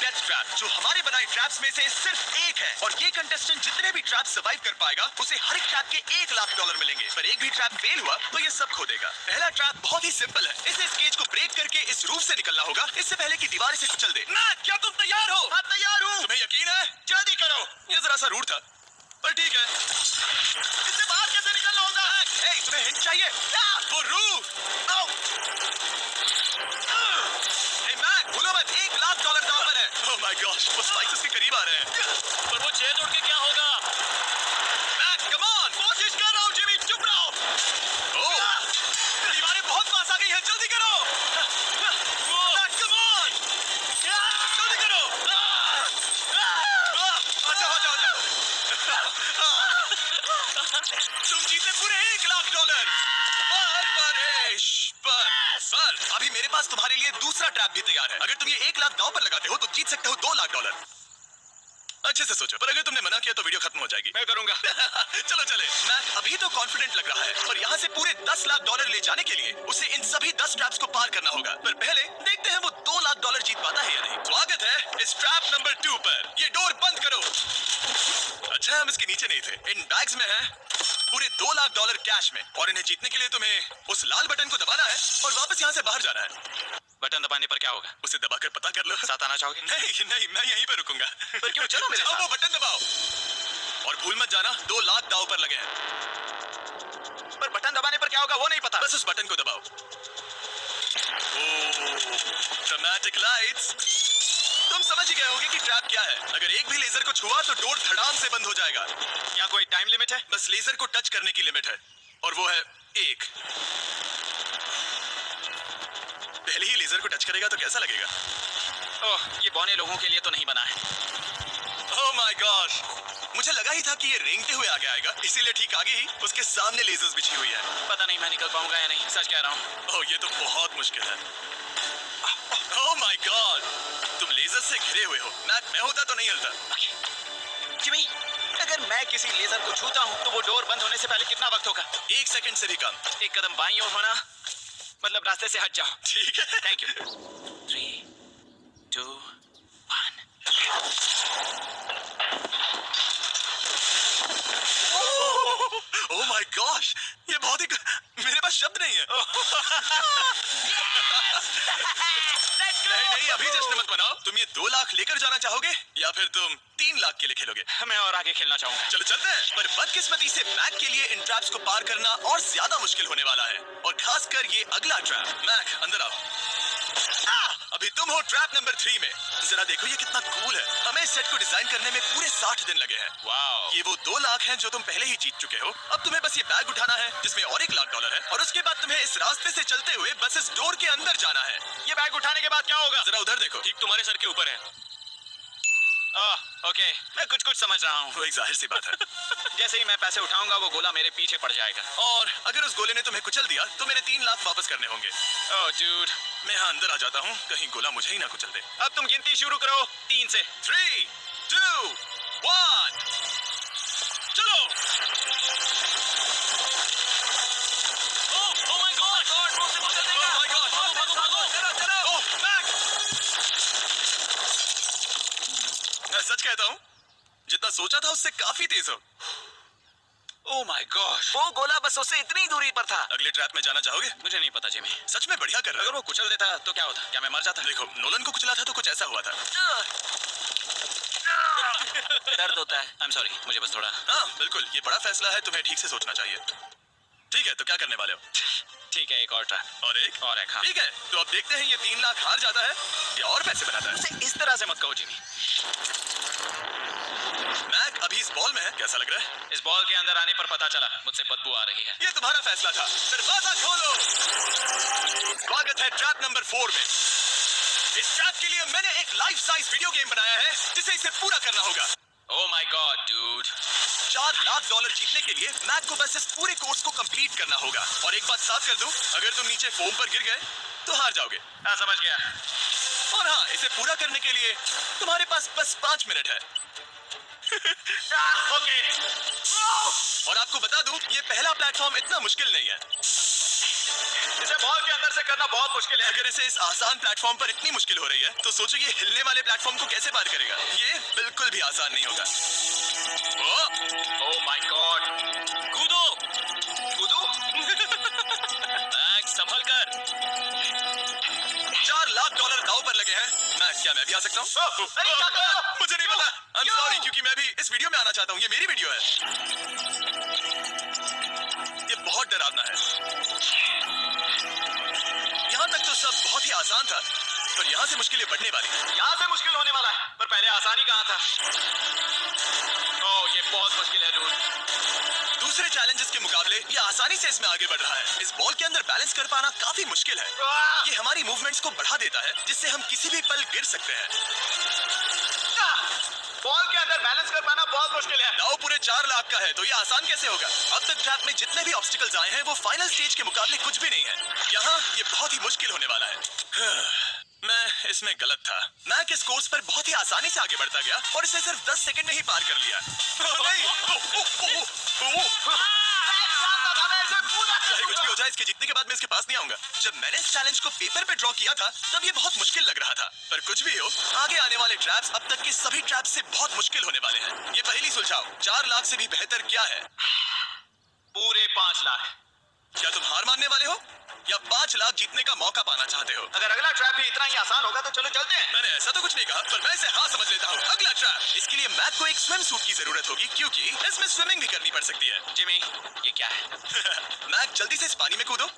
Death trap, जो हमारे बनाए ट्रैप्स में से सिर्फ एक है। और ये कंटेस्टेंट जितने भी ट्रैप सर्वाइव कर पाएगा उसे हर एक ट्रैप के $1,00,000 मिलेंगे। पर एक भी ट्रैप फेल हुआ तो ये सब खो देगा। पहला ट्रैप बहुत ही सिंपल है, इसे इस केज को ब्रेक करके इस रूफ से निकलना होगा इससे पहले कि दीवार इसे कुचल दे। मैक, क्या तुम तैयार हो? हाँ तैयार हूँ। तुम्हें यकीन है? जल्दी करो। ये जरा सा रूट था पर ठीक है। इससे बाहर कैसे निकलना होगा? हे, तुम्हें हिंट चाहिए? वो रूफ। मैक, भूलो मत, $1,00,000 दांव पर है। ओह माय गॉश, वो स्पाइसेस के करीब आ रहे हैं। पर वो चेयर तोड़ के क्या होगा? मैक, कम ऑन, कोशिश कर रहा हूँ जिमी, चुप रहो। ओह, दीवारें बहुत पास आ गई हैं, जल्दी करो। मैक, कम ऑन, जल्दी करो। आ जाओ। तुम जीते पूरे $1,00,000। पर अभी मेरे पास तुम्हारे लिए दूसरा ट्रैप भी तैयार है। अगर तुम ये $1,00,000 दांव पर लगाते हो तो जीत सकते हो $2,00,000। अच्छे से सोचो, पर अगर तुमने मना किया तो वीडियो खत्म हो जाएगी। मैं करूंगा। चलो चले। मैक अभी तो कॉन्फिडेंट लग रहा है, पर यहाँ से पूरे $10,00,000 ले जाने के लिए उसे इन सभी 10 ट्रैप्स को पार करना होगा। पर पहले देखते हैं वो $2,00,000 जीत पाता है या नहीं। स्वागत है इस ट्रैप नंबर 2 पर। ये डोर बंद करो। अच्छा, हम इसके नीचे नहीं थे। इन बैग्स में है पूरे $2,00,000 कैश में, और इन्हें जीतने के लिए तुम्हें उस लाल बटन को दबाना है और वापस यहाँ से बाहर जाना है। बटन दबाने पर क्या होगा? उसे दबाकर पता कर लो। साथ आना चाहोगे? नहीं, मैं यहीं पर रुकूंगा। पर क्यों? चलो मेरे साथ। वो बटन दबाओ और भूल मत जाना, $2,00,000 दांव पर लगे हैं। पर बटन दबाने पर क्या होगा वो नहीं पता। बस उस बटन को दबाओ। Dramatic lights. तुम समझ ही गए होगे कि ट्रैप क्या है। अगर एक भी लेजर को छुआ तो डोर धड़ाम से बंद हो जाएगा। क्या कोई टाइम लिमिट है? बस लेजर को टच करने की लिमिट है, और वो है 1। पहले ही लेजर को टच करेगा तो कैसा लगेगा? ओह, ये बौने लोगों के लिए तो नहीं बना है। ओह माय गॉश, मुझे लगा ही था कि ये रेंगते हुए आगे आएगा, इसीलिए ठीक आगे ही उसके सामने लेजर्स बिछी हुई है। पता नहीं मैं निकल पाऊंगा या नहीं, सच कह रहा हूँ। ओह, ये तो बहुत मुश्किल है। ओह माय गॉड, तुम लेजर से घिरे हुए हो। मैं होता तो नहीं हिलता। जिमी, अगर मैं किसी लेजर को छूता हूँ तो वो डोर बंद होने से पहले कितना वक्त होगा? 1 सेकंड से भी कम। एक कदम बाईं ओर होना, मतलब रास्ते से हट जाओ। ठीक है, thank you. 3, 2, 1। Oh my gosh, ये बहुत ही, मेरे पास शब्द नहीं है। नहीं, अभी जश्न मत मनाओ। तुम ये 2,00,000 लेकर जाना चाहोगे या फिर तुम 3,00,000 के लिए खेलोगे? मैं और आगे खेलना चाहूंगा। चलो चलते हैं। पर बदकिस्मती से मैक के लिए इन ट्रैप्स को पार करना और ज्यादा मुश्किल होने वाला है, और खासकर ये अगला ट्रैप। मैक, अंदर आओ। अभी तुम हो ट्रैप नंबर 3 में। जरा देखो ये कितना कूल है। हमें इस सेट को डिजाइन करने में पूरे 60 दिन लगे हैं। वाओ। ये वो $2,00,000 हैं जो तुम पहले ही जीत चुके हो। अब तुम्हें बस ये बैग उठाना है जिसमें और $1,00,000 है, और उसके बाद तुम्हें इस रास्ते से चलते हुए बस इस डोर के अंदर जाना है। ये बैग उठाने के बाद क्या होगा? जरा उधर देखो, ठीक तुम्हारे सर के ऊपर है। ओके, मैं कुछ समझ रहा हूँ। वो एक जाहिर सी बात है। जैसे ही मैं पैसे उठाऊंगा वो गोला मेरे पीछे पड़ जाएगा, और अगर उस गोले ने तुम्हें कुचल दिया तो मेरे 3,00,000 वापस करने होंगे। ओह डूड, मैं यहाँ अंदर आ जाता हूँ, कहीं गोला मुझे ही ना कुचल दे। अब तुम गिनती शुरू करो 3 से। 3, 2, 1, चलो। ओह माय गॉड, वो से कुचल देगा। ओह माय गॉड, भागो, चलो। ओह मैक, मैं सच कहता हूँ, जितना सोचा था उससे काफी तेज हो। ओह माय गॉश, वो गोला बस उससे इतनी दूरी पर था। अगले ट्रैप में जाना चाहोगे? मुझे नहीं पता जिमी। सच में बढ़िया कर रहा है। अगर वो कुचल देता तो क्या होता? क्या मैं मर जाता? देखो, नोलन को कुचला था तो कुछ ऐसा हुआ था। दर्द होता है। आई एम सॉरी, मुझे बस थोड़ा। हाँ बिल्कुल, ये बड़ा फैसला है, तुम्हें ठीक से सोचना चाहिए। ठीक है, तो क्या करने वाले हो? ठीक है, एक और ट्रैप। और एक? हाँ। ठीक है, तो अब देखते हैं ये 3,00,000 हार जाता है या और पैसे बनाता है। उसे इस तरह से मत कहो जिमी। मैक अभी इस बॉल में है, कैसा लग रहा है? इस बॉल के अंदर आने पर पता चला मुझसे बदबू आ रही है। ये तुम्हारा फैसला था। दरवाजा खोलो। स्वागत है ट्रैप नंबर 4 में। इस ट्रैप के लिए मैंने एक लाइफ साइज वीडियो गेम बनाया है जिसे इसे पूरा करना होगा। ओह माय गॉड डूड, $4,00,000 जीतने के लिए मैक को बस इस पूरे कोर्स को कंप्लीट करना होगा। और एक बात साफ कर दूं, अगर तुम नीचे फोम पर गिर गए तो हार जाओगे। हाँ समझ गया। और हाँ, इसे पूरा करने के लिए तुम्हारे पास बस 5 मिनट है। ओके। और आपको बता दूं, ये पहला प्लेटफॉर्म इतना मुश्किल नहीं है। इसे बॉल के अंदर से करना बहुत मुश्किल है। अगर इसे इस आसान प्लेटफॉर्म पर इतनी मुश्किल हो रही है तो सोचो ये हिलने वाले प्लेटफॉर्म को कैसे पार करेगा। ये बिल्कुल भी आसान नहीं होगा। ओह माय गॉड, कूदो कूदो। मैक संभल कर। $4 लाख दांव पर लगे हैं। मैक क्या मैं भी आ सकता हूँ? मुझे नहीं पता। I'm sorry, क्योंकि मैं भी इस वीडियो में आना चाहता हूँ। ये मेरी वीडियो है। ये बहुत डरावना है। यहाँ तक तो सब बहुत ही आसान था, पर यहाँ से मुश्किलें बढ़ने वाली। यहाँ से मुश्किल होने वाला है, पर पहले आसानी कहाँ था? ओह, ये बहुत मुश्किल है दूर। दूसरे चैलेंजेस के मुकाबले ये आसानी से इसमें आगे बढ़ रहा है। इस बॉल के अंदर बैलेंस कर पाना काफी मुश्किल है। ये हमारी मूवमेंट्स को बढ़ा देता है, जिससे हम किसी भी पल गिर सकते हैं। बॉल के अंदर बैलेंस कर पाना बहुत मुश्किल है। दाव पूरे 4 लाख का है, तो ये आसान कैसे होगा? अब तक ट्रैक में जितने भी ऑब्स्टिकल्स आए हैं वो फाइनल स्टेज के मुकाबले कुछ भी नहीं है। यहाँ ये बहुत ही मुश्किल होने वाला है। मैं इसमें गलत था। मैक इस कोर्स पर बहुत ही आसानी से आगे बढ़ता गया और इसे सिर्फ 10 सेकंड में ही पार कर लिया। चाहे कुछ भी हो जाए, इसके जीतने के बाद मैं इसके पास नहीं आऊंगा। जब मैंने इस चैलेंज को पेपर पे ड्रॉ किया था तब ये बहुत मुश्किल लग रहा था, पर कुछ भी हो, आगे आने वाले ट्रैप्स अब तक के सभी ट्रैप्स से बहुत मुश्किल होने वाले हैं। ये पहली सुलझाओ। 4 लाख से भी बेहतर क्या है? पूरे 5 लाख। क्या तुम हार मानने वाले हो या 5 लाख जीतने का मौका पाना चाहते हो? अगर अगला ट्रैप भी इतना ही आसान होगा तो चलो चलते हैं। मैंने ऐसा तो कुछ नहीं कहा, पर मैं इसे हाँ समझ लेता हूँ। अगला ट्रैप। इसके लिए मैक को एक स्विम सूट की जरूरत होगी, क्योंकि इसमें स्विमिंग भी करनी पड़ सकती है। जिमी, ये क्या है? मैक जल्दी से इस पानी में कूदो।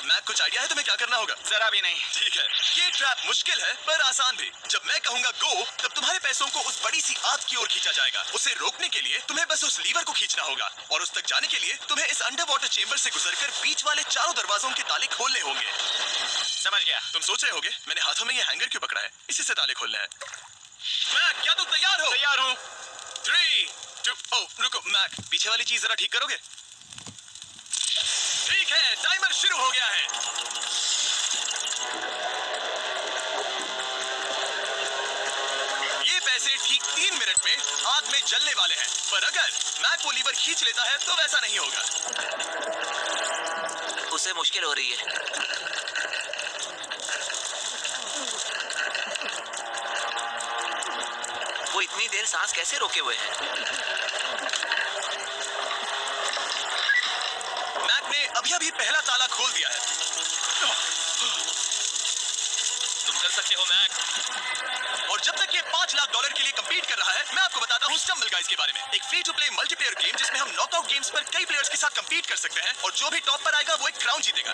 मैक, कुछ आइडिया है तुम्हें क्या करना होगा? जरा भी नहीं। ठीक है, ये ट्रैप मुश्किल है पर आसान भी। जब मैं कहूंगा गो, तब तुम्हारे पैसों को उस बड़ी सी आग की ओर खींचा जाएगा। उसे रोकने के लिए तुम्हें बस उस लीवर को खींचना होगा और उस तक जाने के लिए तुम्हें इस अंडर वाटर चेंबर से गुजरकर बीच वाले चारों दरवाजों के ताले खोलने होंगे। समझ गया। तुम सोच रहे होगे मैंने हाथों में ये हैंगर क्यों पकड़ा है? इसी से ताले खोलने हैं। मैक, क्या तुम तैयार हो? तैयार हूँ। 3, 2, ओह रुको मैक, पीछे वाली चीज जरा ठीक करोगे? ठीक है, टाइमर शुरू हो गया है। ये पैसे ठीक 3 मिनट में आग में जलने वाले हैं, पर अगर मैक वो लीवर खींच लेता है तो वैसा नहीं होगा। उसे मुश्किल हो रही है। वो इतनी देर सांस कैसे रोके हुए हैं? मैक ने अभी पहला ताला खोल दिया है। तुम कर सकते हो मैक। और जब तक ये $5 लाख के लिए कंपीट कर रहा है, मैं आपको बताता हूँ स्टम्बल गाइज के बारे में। एक free to play multiplayer game जिसमें हम नॉकआउट गेम्स पर कई प्लेयर्स के साथ कंपीट कर सकते हैं और जो भी टॉप पर आएगा वो एक क्राउन जीतेगा।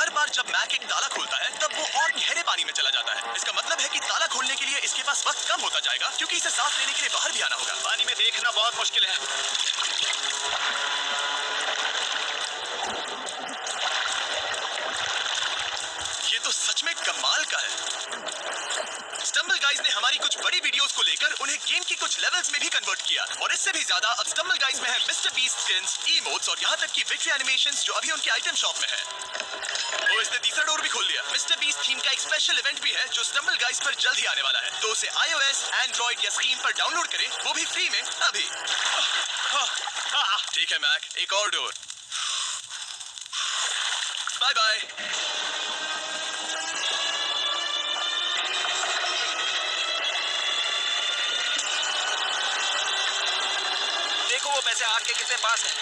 हर बार जब मैक एक ताला खोलता है तब वो और गहरे पानी में चला जाता है। इसका मतलब है कि ताला खोलने के लिए इसके पास वक्त कम होता जाएगा, क्योंकि इसे सांस लेने के लिए बाहर भी आना होगा। पानी में देखना बहुत मुश्किल है। ये तो सच में कमाल का है। स्टम्बल गाइज ने हमारी कुछ बड़ी वीडियोस को लेकर उन्हें गेम की कुछ लेवल्स में भी कन्वर्ट किया, और इससे भी ज्यादा अब स्टम्बल गाइज में है मिस्टर बीस्ट स्किन्स, इमोट्स और यहाँ तक कि विक्ट्री एनिमेशंस जो अभी उनके आइटम शॉप में है। वो इसने तीसरा डोर भी खोल लिया। मिस्टर बीस्ट थीम का एक स्पेशल इवेंट भी है जो स्टम्बल गाइज पर जल्द ही आने वाला है, तो उसे iOS, Android या Steam पर डाउनलोड करें, वो भी फ्री में अभी। ठीक है मैक, एक और डोर। Bye bye. देखो वो पैसे आग के कितने पास हैं।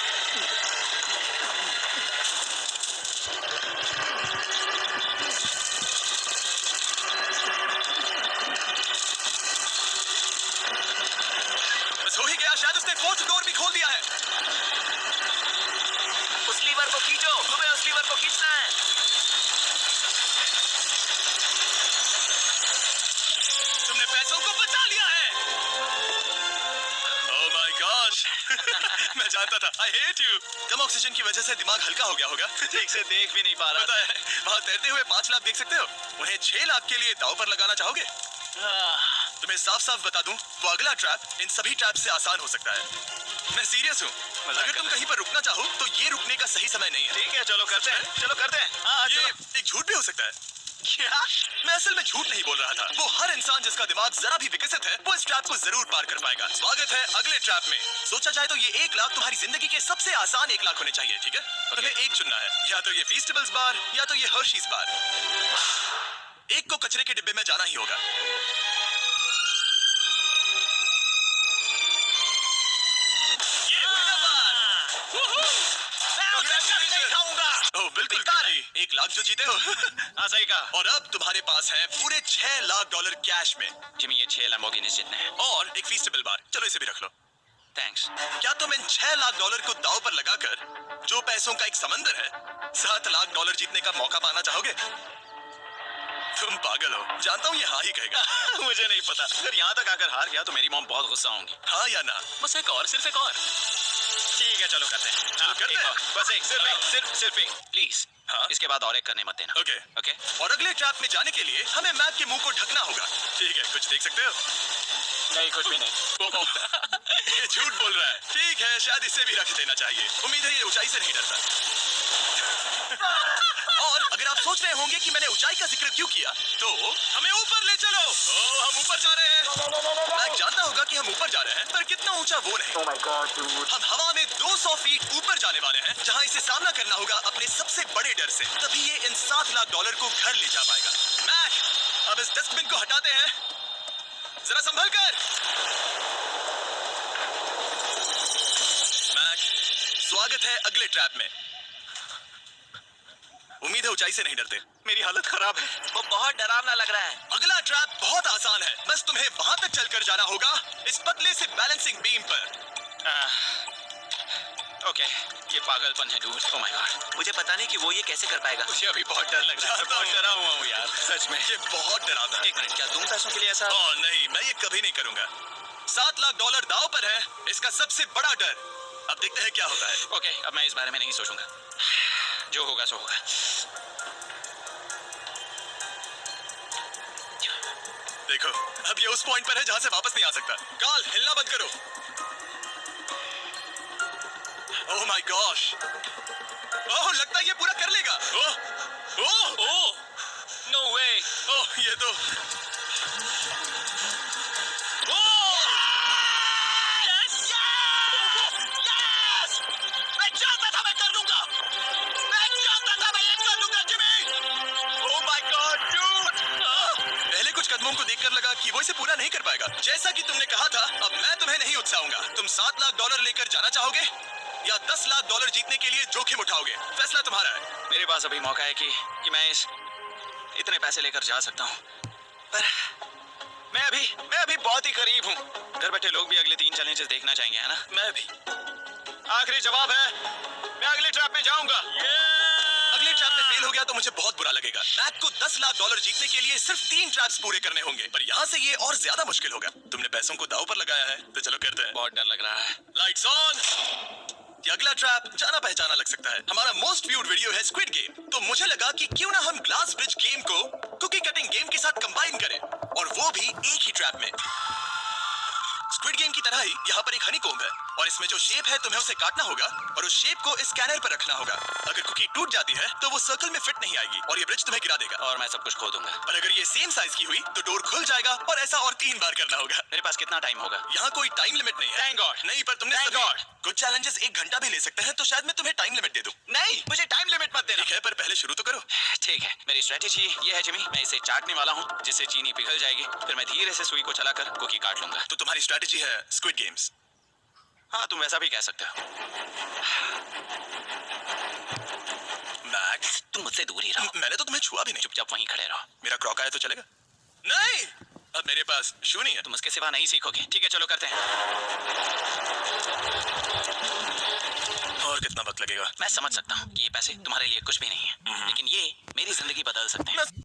बस हो ही गया, शायद उसने 4th डोर भी खोल दिया है। उस लीवर को खींचो, तुम्हें उस लीवर को खींचना है। तुमने पैसों को बचा लिया है। Oh my gosh! मैं जानता था। I hate you. Come oxygen की वजह से दिमाग हल्का हो गया होगा। ठीक से देख भी नहीं पा रहा। पता है, वहाँ तैरते हुए 5 लाख देख सकते हो? उन्हें 6 लाख के लिए दांव पर लगाना चाहोगे? तुम्हें साफ साफ बता दूं, वो अगला ट्रैप इन सभी ट्रैप से आसान हो सकता है। मैं सीरियस हूँ। अगर तुम कहीं पर रुकना चाहो तो ये रुकने का सही समय नहीं है। ठीक है, चलो करते हैं। चलो करते हैं। हाँ, ये एक झूठ भी हो सकता है। क्या? मैं असल में झूठ नहीं बोल रहा था। वो हर इंसान जिसका दिमाग जरा भी विकसित है वो इस ट्रैप को जरूर पार कर पाएगा। स्वागत है अगले ट्रैप में। सोचा जाए तो ये 1 लाख तुम्हारी जिंदगी के सबसे आसान 1 लाख होने चाहिए, ठीक है? तुम्हें एक चुनना है, या तो ये फीस्टेबल्स बार या तो ये हर्शीज बार। एक को कचरे के डिब्बे में जाना ही होगा। ये हुई बार। ओह बिल्कुल नहीं। 1 लाख जो जीते हो। हाँ सही कहा। और अब तुम्हारे पास है पूरे $6 लाख कैश में जिमी ये 6 लैम्बोर्गिनीज जितने हैं। और एक फीस्टेबल बार। चलो इसे भी रख लो। थैंक्स। क्या तुम इन $6 लाख को दांव पर लगाकर, जो पैसों का एक समंदर है, $7 लाख जीतने का मौका पाना चाहोगे? तुम पागल हो। जानता हूँ ये हाँ ही कहेगा। मुझे नहीं पता। अगर यहाँ तक आकर हार गया तो मेरी मॉम बहुत गुस्सा होंगी। हाँ या ना? बस एक और, सिर्फ एक और। ठीक है चलो करते हैं। चलो करते हैं। बस एक, सिर्फ एक प्लीज। हाँ? इसके बाद और एक करने मत देना। ओके। ओके। और अगले ट्रैप में जाने के लिए हमें मैप के मुंह को ढकना होगा। ठीक है, कुछ देख सकते हो? नहीं कुछ भी नहीं। ये झूठ बोल रहा है। ठीक है, शायद इसे भी रख देना चाहिए। उम्मीद है ये ऊंचाई से नहीं डरता। और अगर आप सोच रहे होंगे कि मैंने ऊंचाई का जिक्र क्यों किया, तो हमें ऊपर ले चलो। ओह, हम ऊपर जा रहे हैं। मैं जानता होगा कि हम ऊपर जा रहे हैं, पर कितना ऊंचा वो नहीं। Oh my God, dude. हम हवा में 200 फीट ऊपर जाने वाले हैं, जहां इसे सामना करना होगा अपने सबसे बड़े डर से। तभी ये इन $7 लाख को घर ले जा पाएगा। मैक, अब इस डस्टबिन को हटाते हैं। जरा संभल कर। मैक, स्वागत है अगले ट्रैप में। उम्मीद है ऊंचाई से नहीं डरते। मेरी हालत खराब है। वो बहुत डरावना लग रहा है। अगला ट्रैप बहुत आसान है। बस तुम्हें वहां तक चलकर जाना होगा, इस पतले से बैलेंसिंग बीम पर। ओके, ये पागलपन है डूड। ओह माय गॉड, मुझे पता नहीं कि वो ये कैसे कर पाएगा। मुझे अभी बहुत डर लग रहा है। बहुत डरा हुआ हूँ यार, सच में। ये बहुत डरावना है। एक मिनट, क्या तुम पैसों के लिए ऐसा? ओह नहीं, मैं ये कभी नहीं करूंगा। $7 लाख दांव पर है, इसका सबसे बड़ा डर। अब देखते हैं क्या होता है। ओके, अब मैं इस बारे में नहीं सोचूंगा। जो होगा सो होगा। देखो, अब ये उस पॉइंट पर है जहां से वापस नहीं आ सकता। कार्ल, हिलना बंद करो। Oh my gosh. ओह, लगता है ये पूरा कर लेगा। ओह, ओह, ओह, नो वे। ओह, ये तो मैं जानता था मैं कर लूंगा। मैं जानता था मैं ये कर लूंगा Jimmy. Oh my God, dude. पहले कुछ कदमों को देखकर लगा कि वो इसे पूरा नहीं कर पाएगा। जैसा कि तुमने कहा था, अब मैं तुम्हें नहीं उकसाऊंगा। तुम $7 लाख लेकर जाना चाहोगे या $10 लाख जीतने के लिए जोखिम उठाओगे? फैसला तुम्हारा है। मेरे पास अभी मौका है कि मैं इतने पैसे लेकर जा सकता हूँ, पर मैं अभी बहुत ही करीब हूँ। घर बैठे लोग भी अगले 3 चैलेंजेस देखना चाहेंगे, है ना? मैं भी। आखिरी जवाब है, मैं अगले ट्रैप में जाऊंगा। अगले ट्रैप में फेल हो गया तो मुझे बहुत बुरा लगेगा। मैक को $10 लाख जीतने के लिए सिर्फ 3 ट्रैप्स पूरे करने होंगे, पर यहाँ से ये और ज्यादा मुश्किल होगा। तुमने पैसों को दांव पर लगाया है, तो चलो करते हैं। बहुत डर लग रहा है। Lights on. ये अगला ट्रैप जाना पहचाना लग सकता है। हमारा मोस्ट व्यूड वीडियो है स्क्विड गेम, तो मुझे लगा कि क्यों ना हम ग्लास ब्रिज गेम को कुकी कटिंग गेम के साथ कंबाइन करें, और वो भी एक ही ट्रैप में। स्क्विड गेम की तरह ही यहाँ पर एक हनीकॉम्ब है, और इसमें जो शेप है तुम्हें उसे काटना होगा और उस शेप को इस स्कैनर पर रखना होगा। अगर कुकी टूट जाती है तो वो सर्कल में फिट नहीं आएगी और ये ब्रिज तुम्हें गिरा देगा। और मैं सब कुछ खो दूंगा। और अगर ये सेम साइज की हुई तो डोर खुल जाएगा, और ऐसा और 3 बार करना होगा। मेरे पास कितना टाइम होगा? यहाँ कोई टाइम लिमिट नहीं है। Thank God. नहीं, पर तुमने Thank God. कुछ चैलेंजेस 1 घंटा भी ले सकते हैं, तो शायद मैं तुम्हें टाइम लिमिट दे दूं। नहीं, मुझे टाइम लिमिट मत देना। ठीक है, पर पहले शुरू तो करो। ठीक है, मेरी स्ट्रेटेजी ये है जिमी, मैं इसे चाटने वाला हूँ जिससे चीनी पिघल जाएगी, फिर मैं धीरे से सुई को चलाकर कुकी काट लूंगा। तो तुम्हारी स्ट्रेटेजी है स्क्विड गेम्स। हाँ, तुम वैसा भी कह सकते हो। मैक्स, तुम मुझसे दूर ही रहो। मैंने तो तुम्हें छुआ भी नहीं। चुपचाप वहीं खड़े रहो। मेरा क्रॉक आया तो चलेगा? नहीं, अब मेरे पास शू नहीं है। तुम उसके सिवा नहीं सीखोगे। ठीक है, चलो करते हैं। और कितना वक्त लगेगा? मैं समझ सकता हूँ कि ये पैसे तुम्हारे लिए कुछ भी नहीं है, लेकिन ये मेरी जिंदगी बदल सकते हैं।